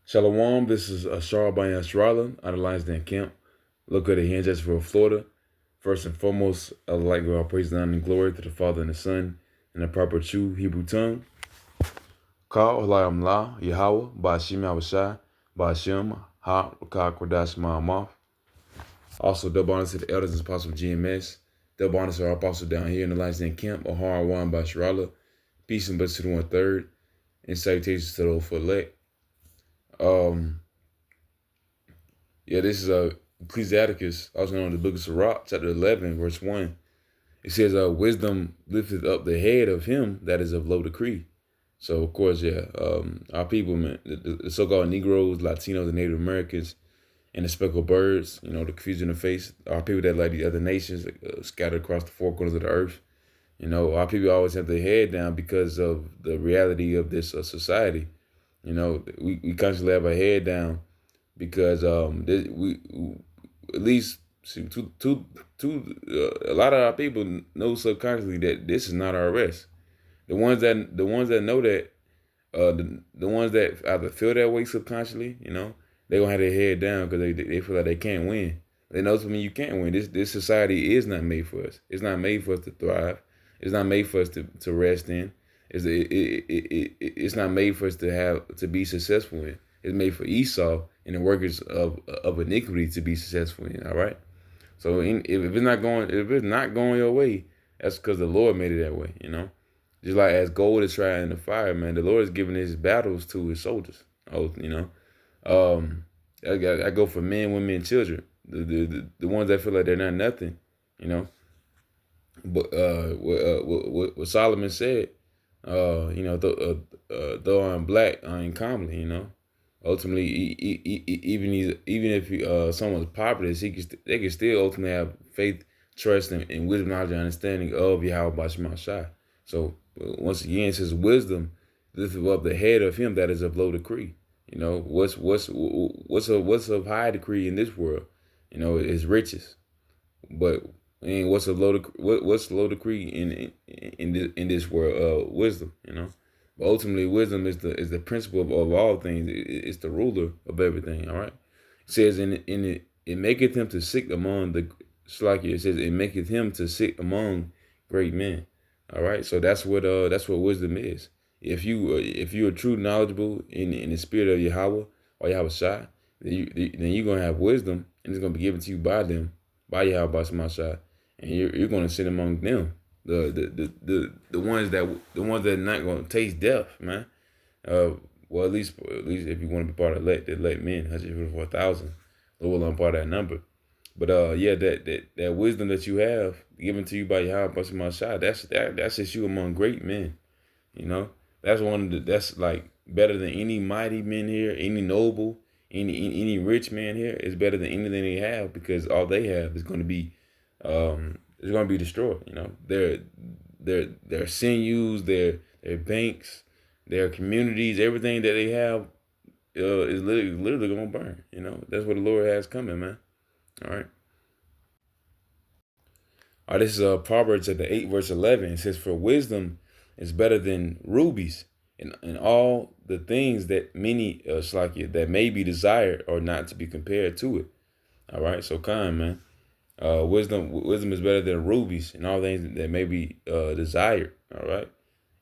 Shalom, this is Ashar by Nasrallah out of Lions Den Camp. Look at the hands just for Florida. First and foremost, I would like to give all praise, honor, and glory to the Father and the Son in the proper true Hebrew tongue. Ka Olayam La, Yahweh, Ba'ashim Yahushai, Ba'ashim, Ha, Rakah, Kodash, Ma'amaf. Also, double honors to the elders and apostles of GMS. Double honors to our apostle down here in the Lions Den Camp, Ahar Wan Basharallah. Peace and blessings to the 1/3, and salutations to those for elect. This is Ecclesiasticus, also known as the Book of Sirach, chapter 11, verse 1. It says, wisdom lifteth up the head of him that is of low decree. So, of course, our people, man, the so-called Negroes, Latinos, and Native Americans, and the speckled birds, the confusion of face, our people that like the other nations scattered across the four corners of the earth. Our people always have their head down because of the reality of this society. We constantly have our head down because we at least see, a lot of our people know subconsciously that this is not our rest. The ones that know that, the ones that either feel that way subconsciously, they gonna have their head down because they feel like they can't win. They know something you can't win. This society is not made for us. It's not made for us to thrive. It's not made for us to rest in. It's not made for us to be successful in. It's made for Esau and the workers of iniquity to be successful in. All right. So if it's not going your way, that's because the Lord made it that way. Just like as gold is tried in the fire, man, the Lord is giving his battles to his soldiers. I go for men, women, and children. The ones that feel like they're not nothing. But what Solomon said, though I'm black, I ain't comely. Ultimately, even if someone's popular, they can still ultimately have faith, trust, and wisdom, knowledge, and understanding of Yahweh Bashma Shai. So once again, it says wisdom lift up the head of him that is of low decree. What's of high decree in this world? Is riches. But what's low decree in this world? Wisdom. But ultimately, wisdom is the principle of all things. It's the ruler of everything. All right. It says it maketh him to sit among the Slakia. It says it maketh him to sit among great men. All right. So that's what wisdom is. If you are true knowledgeable in the spirit of Yahweh or Yahweh Shai, then you're gonna have wisdom, and it's gonna be given to you by them, by Yahweh Shai, and you're gonna sit among them. The ones that are not gonna taste death, man. Well, at least if you want to be part of the elect men, 144,000, Lord, I'm part of that number. But that wisdom that you have given to you by Yahweh Shai, that's just you among great men. That's like better than any mighty men here, any noble, any rich man here is better than anything they have, because all they have is going to be destroyed. Their sinews, their banks, their communities, everything that they have is literally going to burn. That's what the Lord has coming, man. All right. All right, this is Proverbs at the 8 verse 11. It says, "For wisdom is better than rubies, and all the things that many that may be desired or not to be compared to it." All right, so man. Wisdom is better than rubies and all things that may be desired. All right,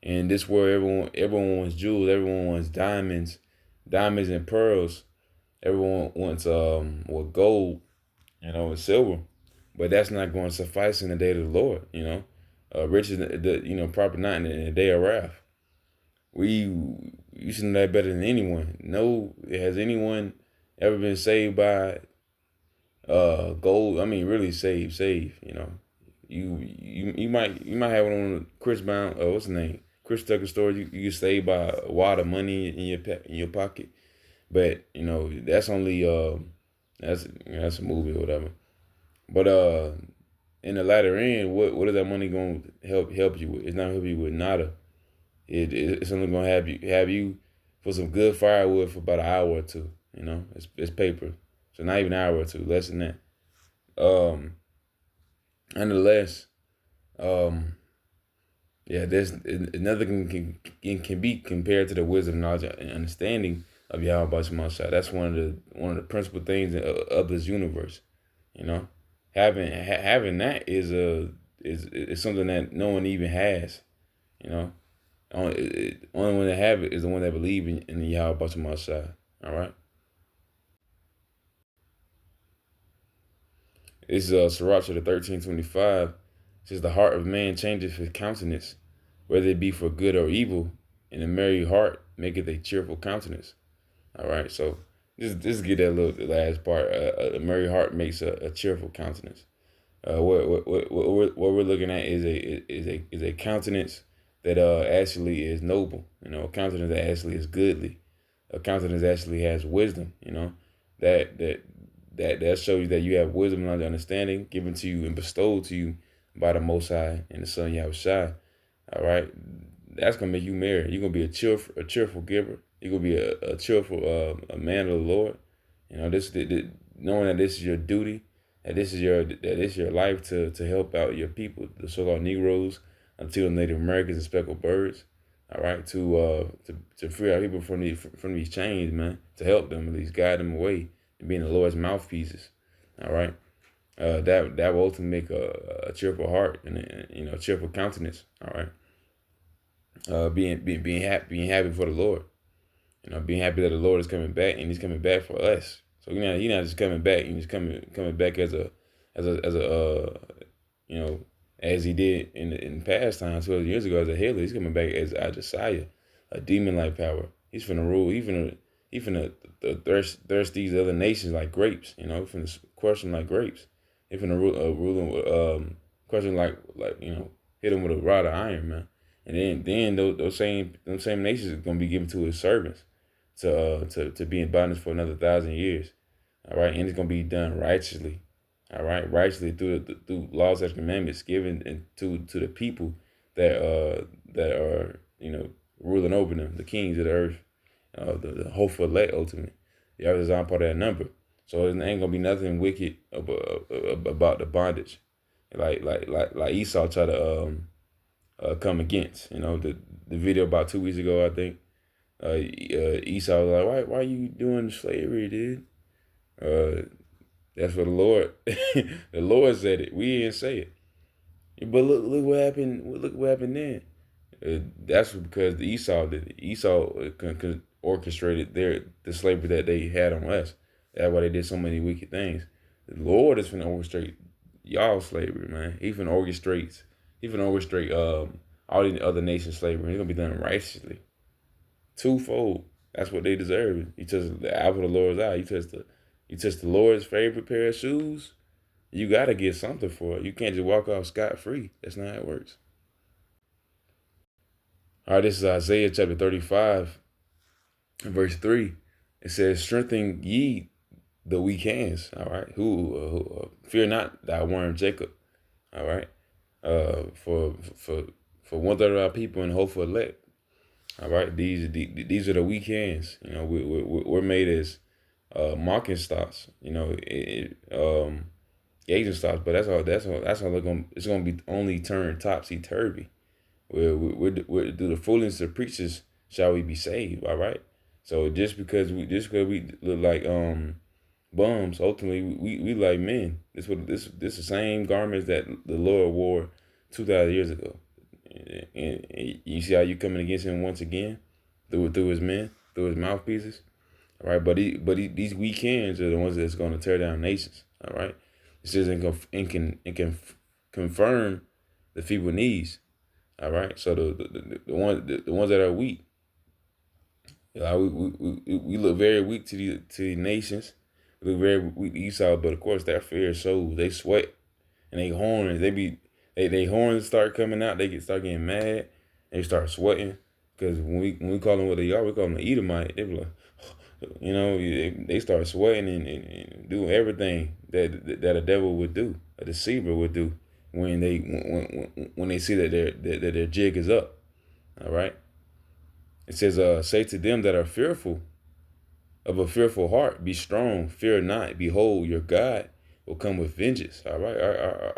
and this world, everyone wants jewels, everyone wants diamonds and pearls. Everyone wants gold, and silver, but that's not going to suffice in the day of the Lord. Riches, proper not in the day of wrath. You should know that better than anyone. No, has anyone ever been saved by gold? I mean, really saved. You might have it on Chris Brown. What's his name? Chris Tucker story. You get saved by a wad of money in your pocket, but that's only that's a movie or whatever. But in the latter end, what is that money going to help you with? It's not helping you with nada. It's only going to have you for some good firewood for about an hour or two. It's paper, so not even an hour or two, less than that. Nonetheless, there's nothing can be compared to the wisdom, knowledge, and understanding of Yahweh Shemashah. That's one of the principal things of this universe. You know, having that is something that no one even has. You know, only one that have it is the one that believe in the Yahweh Shemashah. All right. This is Sirach the 13:25. It says the heart of man changeth his countenance, whether it be for good or evil, and a merry heart maketh a cheerful countenance. All right, so just get that little the last part. A merry heart makes a cheerful countenance. What we're looking at is a countenance that actually is noble. You know, a countenance that actually is goodly. A countenance that actually has wisdom. You know, that that that shows you that you have wisdom and understanding given to you and bestowed to you by the Most High and the Son Yahushua. All right, that's gonna make you merry. You're gonna be a cheerful giver. You're gonna be a cheerful a man of the Lord. You know, knowing that this is your duty, that this is your life to help out your people, the so-called Negroes, until Native Americans and speckled birds. All right, to free our people from these chains, man. To help them, at least guide them away and being the Lord's mouthpieces. All right, that will ultimately make a cheerful heart and a cheerful countenance. All right, being happy for the Lord. You know, being happy that the Lord is coming back and He's coming back for us. So He's not just coming back. He's coming back as a you know, as He did in past times 12 years ago as a healer. He's coming back as a Josiah, a demon like power. He's finna rule. He finna thirst these other nations like grapes. You know, finna crush them like grapes. He finna rule them with crush them like hit them with a rod of iron, man. And then those same nations are gonna be given to His servants to be in bondage for another 1,000 years. All right, and it's gonna be done righteously. All right, righteously through laws and commandments given to the people that are ruling over them, the kings of the earth, the hopeful elect ultimately. The others aren't part of that number, so there ain't gonna be nothing wicked about the bondage, like Esau tried to come against. The video about 2 weeks ago, I think. Esau was like, why are you doing slavery, dude? That's for the Lord. The Lord said it. We didn't say it. But look what happened. Look what happened then. That's because Esau did it. Esau orchestrated the slavery that they had on us. That's why they did so many wicked things. The Lord is finna orchestrate y'all slavery, man. He finna orchestrate. All the other nations' slavery. It's gonna be done righteously, twofold. That's what they deserve. You touch the apple of the Lord's eye. You touch the Lord's favorite pair of shoes. You gotta get something for it. You can't just walk off scot free. That's not how it works. All right, this is Isaiah chapter 35, verse 3. It says, "Strengthen ye the weak hands." All right, who fear not, thy worm Jacob. All right, for one third of our people and hope for elect. All right, these are the weak hands. We're made as marking stocks. Agent stocks, but that's all it's gonna be only turned topsy turvy. We're through the foolishness of preachers shall we be saved. All right. So just because we look like bums, ultimately we like men. This the same garments that the Lord wore 2,000 years ago. And you see how you coming against Him once again through His men, through His mouthpieces. All right, these weak hands are the ones that's going to tear down nations. All right, it says and can confirm the feeble knees. All right, so the ones that are weak, we look very weak to the nations. We look very weak to Esau, but of course that fear shows. They sweat and they horns. They horns start coming out. They start getting mad. They start sweating because when we call them what they are, we call them the Edomite. They be like, they start sweating and doing everything that a devil would do, a deceiver would do when they see that their jig is up. All right. It says, "Say to them that are fearful, of a fearful heart, be strong, fear not. Behold, your God will come with vengeance." All right,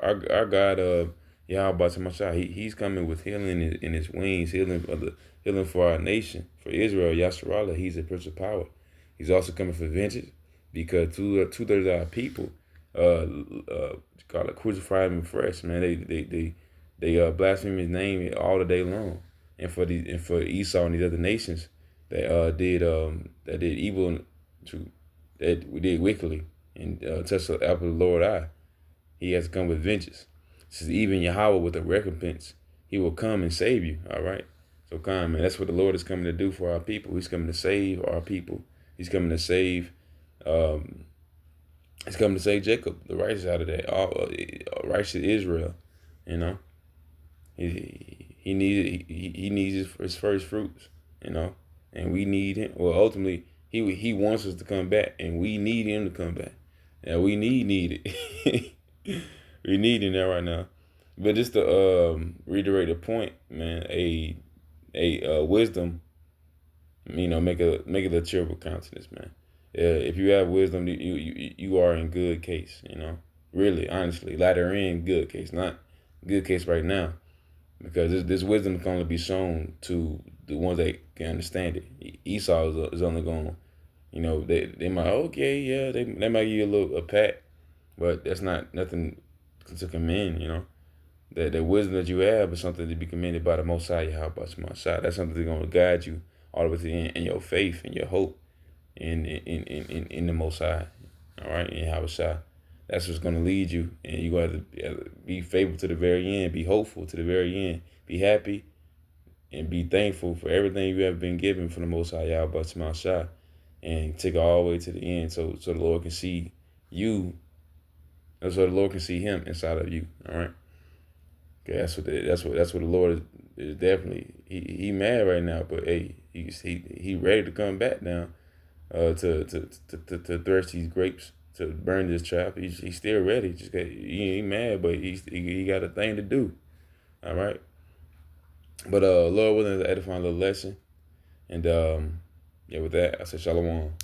our God, Yahweh Shemashah, He's coming with healing in His wings, healing for our nation, for Israel, Yasharallah. He's a Prince of Power. He's also coming for vengeance because two-thirds of our people uh, call it crucify him fresh, man. They blaspheme his name all the day long, and for Esau and these other nations that did evil to that we did wickedly and touched the apple of the Lord eye. He has to come with vengeance. It says even Yahweh with a recompense, he will come and save you. All right. So come, man. That's what the Lord is coming to do for our people. He's coming to save our people. He's coming to save. Um, he's coming to save Jacob, the righteous out of that, all righteous Israel. You know, he needs his first fruits. You know, and we need him. Well, ultimately, he wants us to come back, and we need him to come back. Yeah, we need it. We need him there right now. But just to reiterate the point, man, a wisdom, make it a cheerful countenance, man. If you have wisdom, you are in good case, Really, honestly, latter in good case, not good case right now, because this wisdom can only be shown to the ones that can understand it. Esau is only going, they might, okay, yeah, they might give you a pat, but that's not nothing to commend, That wisdom that you have is something to be commended by the Most High, Yahweh Shai. That's something that's going to guide you all the way to the end in your faith and your hope in the Most High. All right, in Yahweh Shai. That's what's going to lead you, and you're going to have to be faithful to the very end, be hopeful to the very end, be happy, and be thankful for everything you have been given from the Most High, Yahweh Shai, and take it all the way to the end, so the Lord can see you, so the Lord can see Him inside of you. All right. Okay, that's what the Lord is definitely. He mad right now, but hey, he ready to come back now, to thresh these grapes, to burn this trap. He's still ready. He ain't mad, but he got a thing to do. All right, but Lord willing, to edify a little lesson, and yeah, with that I say shalom.